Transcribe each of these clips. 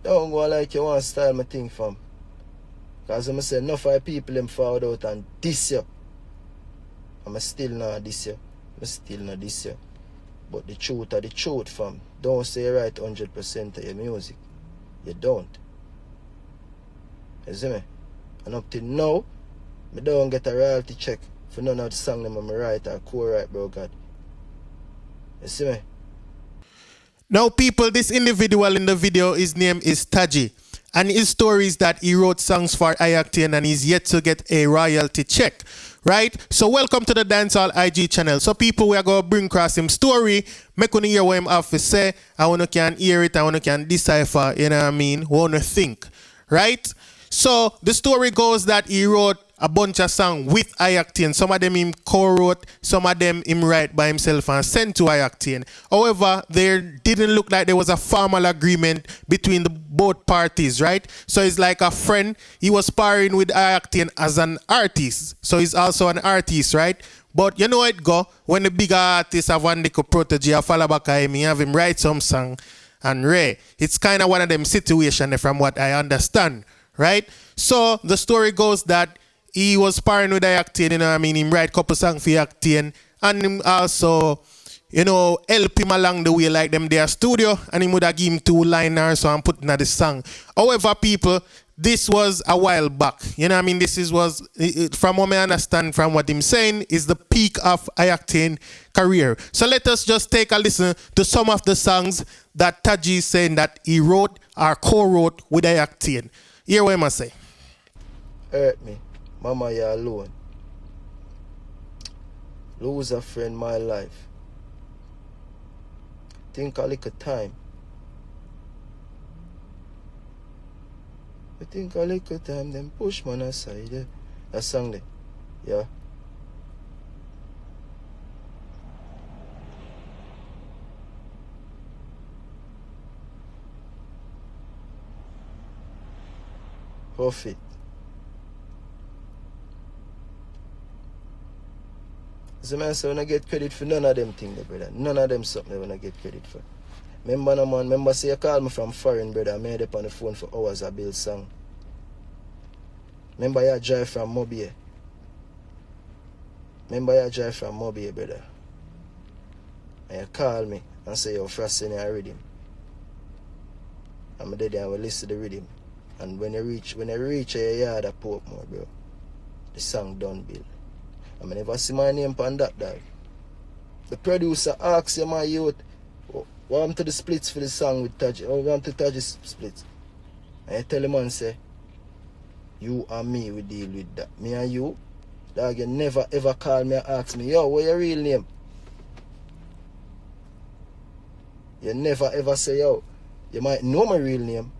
Don't go like you want to style my thing from. Because I'm say enough of people them forward out and this year. I'm still not this year. I'm still not this year. But the truth are the truth, fam. Don't say you write 100% of your music. You don't. You see me? And up till now, I don't get a royalty check for none of the song them I'm write or co-write, bro God. You see me? Now, people, this individual in the video, his name is Taji. And his story is that he wrote songs for I Octane and he's yet to get a royalty check. Right? So welcome to the Dancehall IG channel. So people, we are going to bring across him story. Make you hear what him have to say. I want to can hear it. I want to can decipher. You know what I mean? Want to think. Right? So the story goes that he wrote a bunch of songs with I Octane. Some of them him co-wrote, some of them him write by himself and sent to I Octane. However, there didn't look like there was a formal agreement between the both parties, right? So it's like a friend. He was sparring with I Octane as an artist. So he's also an artist, right? But you know how it go when the bigger artists have one little protege, I follow back him, have him write some song and Ray. It's kind of one of them situations from what I understand, right? So the story goes that he was sparring with I Octane, you know what I mean? He write a couple songs for I Octane and him also, you know, help him along the way like them their studio and he would have give him 2 liners so I'm putting at the song. However, people, this was a while back. You know what I mean? This was, from what I understand from what I'm saying, is the peak of I Octane career. So let us just take a listen to some of the songs that Taji is saying that he wrote or co-wrote with I Octane. Hear what I say. Hurt me. Mama, you're alone. Lose a friend, my life. Think a little time. I think a little time, then push man aside. Yeah. That song there. Yeah. Off it. So man, so when I get credit for none of them things, brother. None of them something when I get credit for. Remember no man, remember say you call me from foreign, brother. I made up on the phone for hours I build song. Remember you drive from Mobile. Remember you drive from Mobile, brother. And you call me and say you're frosting your rhythm. I'm dead and I will listen to the rhythm. And when you reach your yard at Portmore, bro, the song done build. I never see my name on that dog. The producer asks you, my youth, want to the splits for the song with Taji, or want to Taji splits. And you tell the man, say, you and me we deal with that. Me and you, dog, you never ever call me and ask me, yo, what's your real name? You never ever say, yo, you might know my real name.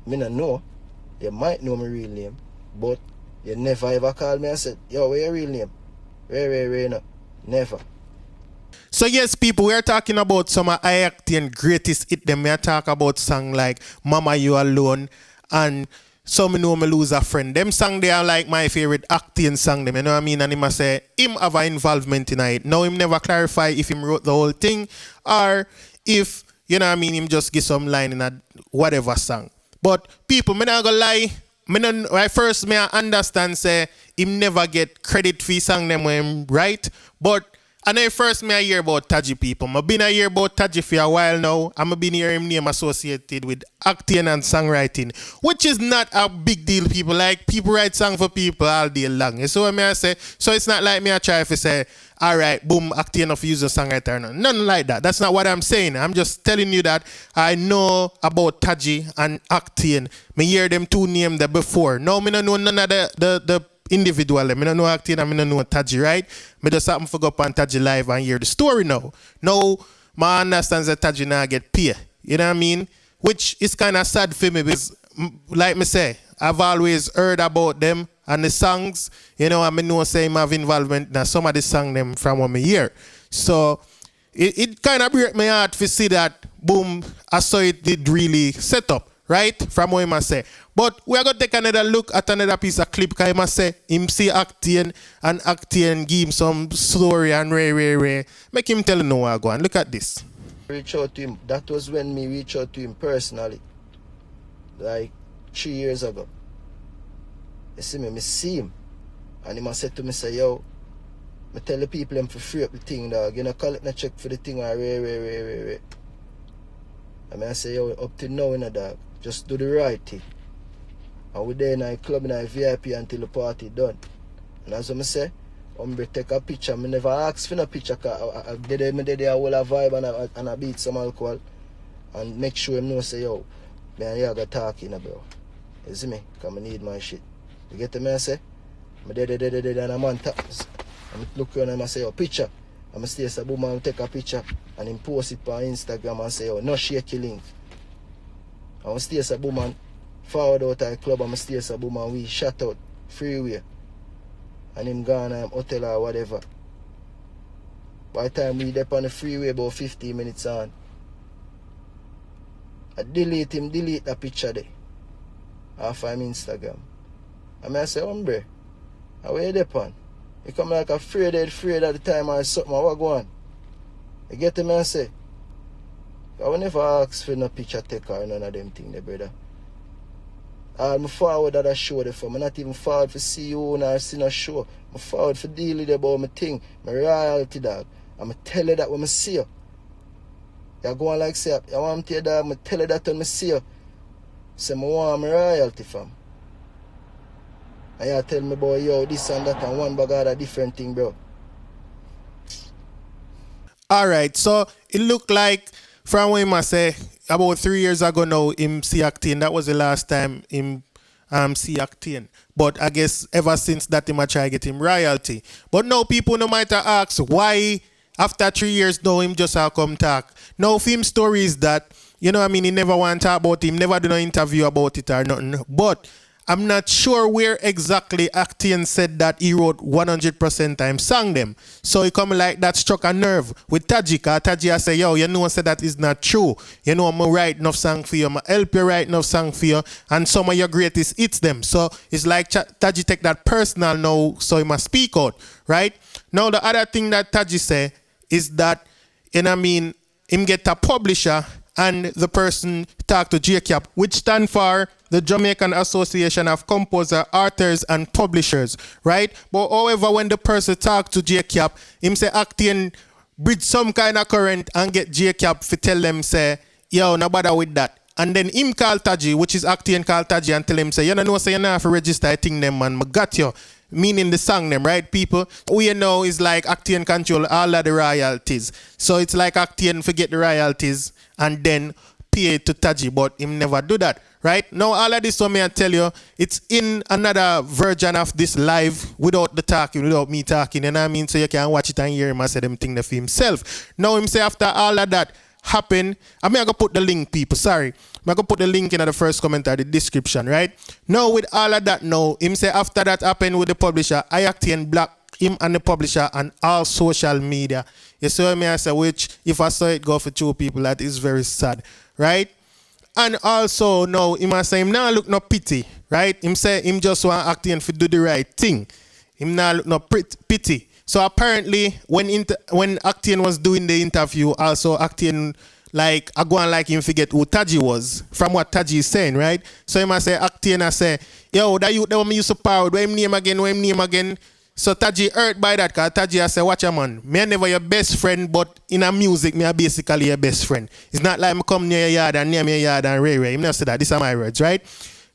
Me not know. You might know my real name, but you never ever call me and said, yo, what's your real name? Ray, no. Never. So yes, people, we are talking about some of I Octane greatest hit them. We are talking about song like Mama You Alone and Some Know Me Lose a Friend. Them song they are like my favorite Octane song them, you know what I mean? And he must say him have an involvement in it. Now him never clarify if him wrote the whole thing or if, you know what I mean, him just give some line in a whatever song. But people, me not gonna lie. First, I understand say him never get credit for song them when him write, but and then first I hear about Taji people. I've been hear about Taji for a while now. I've been hearing him name associated with acting and songwriting, which is not a big deal, people. Like, people write song for people all day long. You see what I say? So it's not like me I try to say, all right, boom, acting of user songwriter. No, nothing like that. That's not what I'm saying. I'm just telling you that I know about Taji and Octane. Me hear them 2 names there before. Now me don't know none of the individual. Me don't know Octane and me don't know Taji, right? Me just happen to go up on Taji live and hear the story now. Now, my understands that Taji now get paid. You know what I mean? Which is kind of sad for me because, like me say, I've always heard about them and the songs, you know, I know say I have involvement in some of the songs them from what I hear. So it kind of break my heart to see that, boom, I saw it did really set up, right? From what I say. But we are going to take another look at another piece of clip because I must say, him see Octane and Octane give him some story and Ray. Make him tell him no I go on. Look at this. Reach out to him. That was when me reach out to him personally. like 3 years ago. You see me see him. And he must say to me, say, yo, I tell the people them for free up the thing, dog. You know, collect a check for the thing or rare. And I say, yo, up to now, you know, dog, just do the right thing. And we there in a club in a VIP until the party done. And as I say, hombre take a picture. I never ask for no picture because I did a whole vibe and I beat some alcohol. And make sure him know say, yo, me and you got talking, bro. You see me? Because I need my shit. You get me? I say? I did and I'm on top. I look around and I say, yo, picture. I'm stay a boom and take a picture and him post it on Instagram and say, yo, no shake your link. I'm stay a boom and forward out of the club. I'm stay a boom and we shut out freeway. And him gone to hotel or whatever. By the time we dep on the freeway about 15 minutes on, I delete that picture there off of him Instagram. And I say, hombre, where you dep on? You come like afraid at the time or something, what go on? You get me and say? I will never ask for no picture taker or none of them things there, brother. I'm forward that I show there for. I'm not even forward for see you or see no show. I'm forward for deal with about my thing, my royalty, dog. I'm tell you that when I see you. You go on like say, I want to tell you that, I'm tell you that when I see you. Say, I want my royalty, fam. And you tell me about, yo, this and that and one bag of a different thing, bro. Alright, so it looked like from what I say, about 3 years ago now, him see Octane. That was the last time him see Octane. But I guess ever since that him I try get him royalty. But now people no matter ask why after 3 years now him just come talk. Now film story is that, you know what I mean, he never want to talk about him, never do no interview about it or nothing. But I'm not sure where exactly Octane said that he wrote 100% time sang them. So he come like that struck a nerve with Taji. Cause Taji I say, yo, you know I said that is not true. You know I'm write enough song for you, I'm help you write enough song for you, and some of your greatest hits them. So it's like Taji take that personal now, so he must speak out, right? Now the other thing that Taji say is that, you know what I mean, him get a publisher and the person talk to JCap, which stand for the Jamaican Association of Composer, Authors and Publishers, right? But however, when the person talk to JCap, him say Octane bridge some kind of current and get JCap to tell them say, yo, no bother with that. And then him call Taji, which is Octane call Taji and tell him say, you know, say you not have to register I think them man, I got you. Meaning the song them, right, people? We know is like Octane control all of the royalties. So it's like Octane forget the royalties and then pay it to Taji, but him never do that, right? Now all of this, so may I tell you, it's in another version of this live without the talking, without me talking, you know what I mean? So you can watch it and hear him and say them thing for himself. Now him say after all of that happen, I'm going to put the link, people, sorry. I'm going to put the link in the first comment or the description, right? Now with all of that now, him say after that happened with the publisher, I Octane block him and the publisher on all social media. You see what I say, which if I saw it go for 2 people, that is very sad, right? And also now him say him now look no pity, right? Him say him just want Octane to do the right thing. Him now look no pity. So apparently when Octane was doing the interview, also Octane like I go and like him forget who Taji was from what Taji is saying, right? So he must say Octane I say, yo, that you that me used to power, what him name again? So Taji hurt by that, cause Taji I say, watch a man, me are never your best friend, but in a music, me are basically your best friend. It's not like me come near your yard and near me yard and Ray. Him not say that, these are my words, right?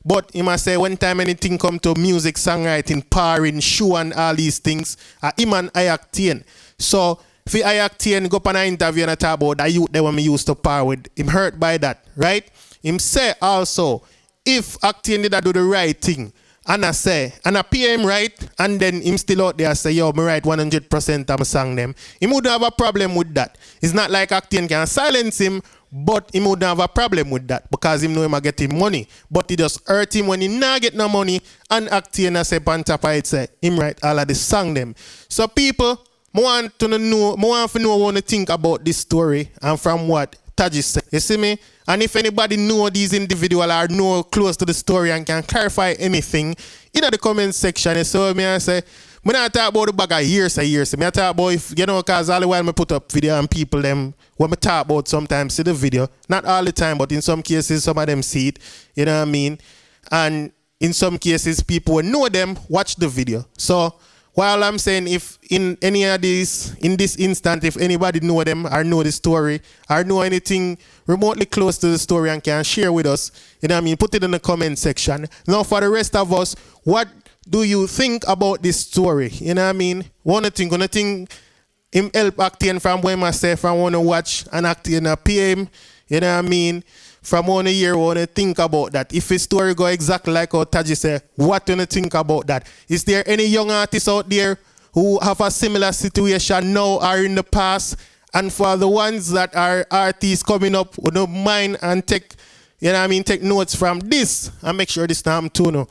But he must say when time anything come to music, songwriting, parring, show and all these things, him and I Octane. So if I Octane go up on an interview and I talk about that youth that when me used to par with, him hurt by that, right? Him say also, if Octane did do the right thing, and I say, and I pay him right, and then him still out there say, yo, me write 100% of my song them, he would have a problem with that. It's not like Octane can silence him, but he would have a problem with that because him know him a get him money. But he just hurt him when he not get no money, and Octane I say, on top of it say, him write all of the song them. So people, I want to know what you think about this story and from what Taji said. You see me? And if anybody know these individuals or know close to the story and can clarify anything, in the comment section, you saw me and say, Me not talk about the bag of years. Me talk about if, you know, cause all the while me put up video and people them, when me talk about sometimes see the video. Not all the time, but in some cases, some of them see it. You know what I mean? And in some cases, people will know them, watch the video. So, while I'm saying if in any of these, in this instant, if anybody know them or know the story or know anything remotely close to the story and can share with us, you know what I mean, put it in the comment section. Now for the rest of us, what do you think about this story? You know what I mean? One thing, him help Octane from where myself, I want to watch an Octane PM, you know what I mean? From 1 year, want to think about that. If his story go exactly like how Taji said, what do you think about that? Is there any young artists out there who have a similar situation now or in the past? And for the ones that are artists coming up, who don't mind and take, you know what I mean, take notes from this and make sure this time too.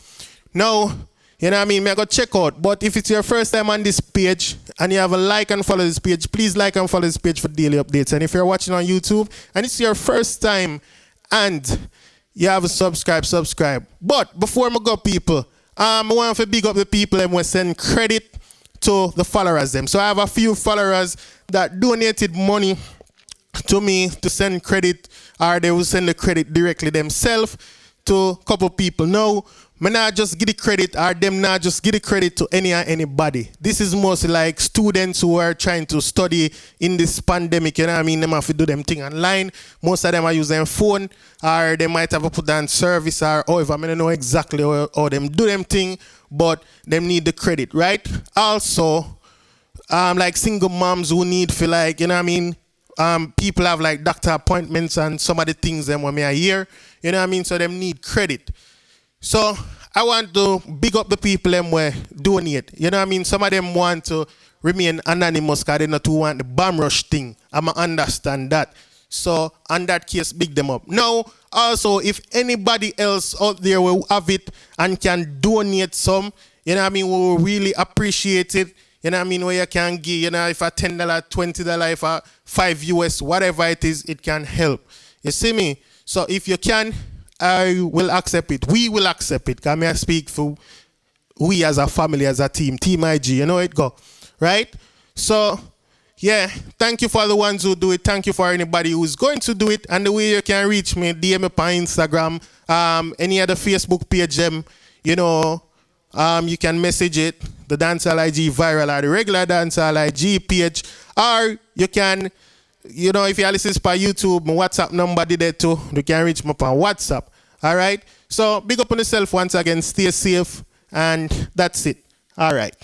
Now, you know what I mean, may I go check out. But if it's your first time on this page and you have a like and follow this page, please like and follow this page for daily updates. And if you're watching on YouTube and it's your first time and you haven't subscribe. But before I go, people, I want to big up the people and we send credit to the followers them. So I have a few followers that donated money to me to send credit, or they will send the credit directly themselves to a couple people. Now, me not just give the credit, or them not just give the credit to anybody. This is mostly like students who are trying to study in this pandemic, you know what I mean? Them have to do them thing online. Most of them are using phone, or they might have to put down service, or however, I don't know exactly how them do them thing, but them need the credit, right? Also, like single moms who need for like, you know what I mean? People have like doctor appointments and some of the things them when me are here, you know what I mean? So them need credit. So I want to big up the people them where donate. You know what I mean? Some of them want to remain anonymous because they not too want the bomb rush thing. I'ma understand that. So on that case, big them up. Now, also, if anybody else out there will have it and can donate some, you know what I mean, we will really appreciate it. You know what I mean? Where you can give, you know, if a $10, $20, if a $5 US, whatever it is, it can help. You see me? So if you can, I will accept it. We will accept it. Because I speak for we as a family, as a team. Team IG, you know it go. Right? So, yeah. Thank you for the ones who do it. Thank you for anybody who's going to do it. And the way you can reach me, DM me on Instagram, any other Facebook page, you know, you can message it, the Dancehall IG viral or the regular Dancehall IG page. Or you can, you know, if you listen to YouTube, my WhatsApp number did it too. You can reach me on WhatsApp. All right? So, big up on yourself once again. Stay safe. And that's it. All right.